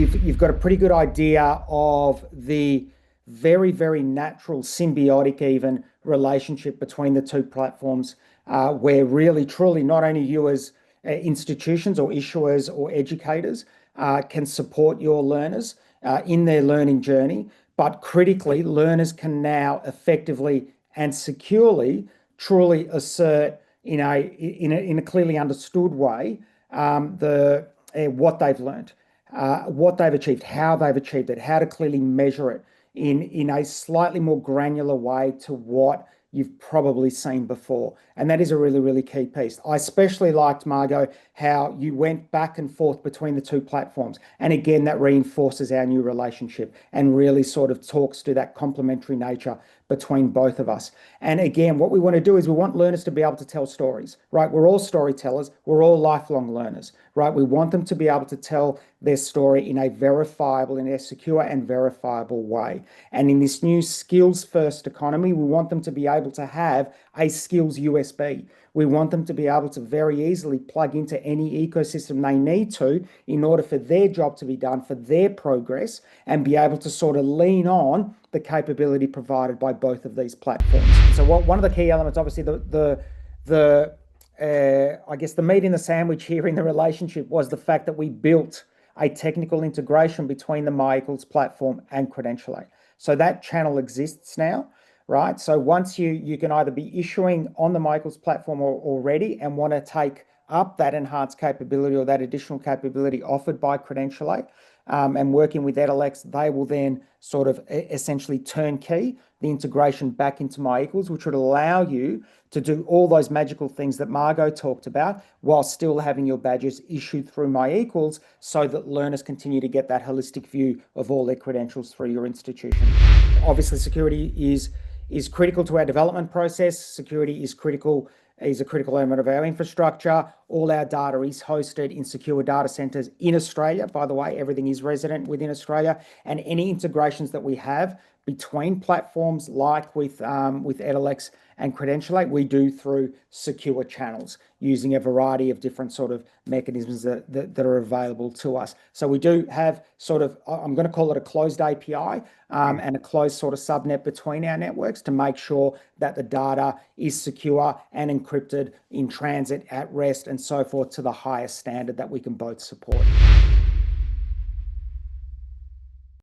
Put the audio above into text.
you've got a pretty good idea of the very, very natural symbiotic even relationship between the two platforms, where really, truly, not only you as institutions or issuers or educators can support your learners in their learning journey, but critically, learners can now effectively and securely truly assert in a clearly understood way what they've learned, what they've achieved, how they've achieved it, how to clearly measure it in a slightly more granular way to what you've probably seen before. And that is a really, really key piece. I especially liked, Margot, how you went back and forth between the two platforms. And again, that reinforces our new relationship and really sort of talks to that complementary nature between both of us. And again, what we want to do is we want learners to be able to tell stories, right? We're all storytellers. We're all lifelong learners, right? We want them to be able to tell their story in a verifiable, in a secure and verifiable way. And in this new skills-first economy, we want them to be able to have a skills USB. We want them to be able to very easily plug into any ecosystem they need to in order for their job to be done, for their progress, and be able to sort of lean on the capability provided by both of these platforms. So one of the key elements, obviously, I guess the meat in the sandwich here in the relationship was the fact that we built a technical integration between the My eQuals platform and Credentialate. So that channel exists now, right? So once you can either be issuing on the My eQuals platform already and want to take up that enhanced capability or that additional capability offered by Credentialate, and working with Edalex, they will then sort of essentially turnkey the integration back into My eQuals, which would allow you to do all those magical things that Margot talked about while still having your badges issued through My eQuals so that learners continue to get that holistic view of all their credentials through your institution. Obviously, security is critical to our development process. Security is a critical element of our infrastructure. All our data is hosted in secure data centers in Australia. By the way, everything is resident within Australia, and any integrations that we have between platforms like with Edalex and Credentialate, we do through secure channels using a variety of different sort of mechanisms that are available to us. So we do have sort of, I'm going to call it a closed API and a closed sort of subnet between our networks to make sure that the data is secure and encrypted in transit, at rest, and so forth to the highest standard that we can both support.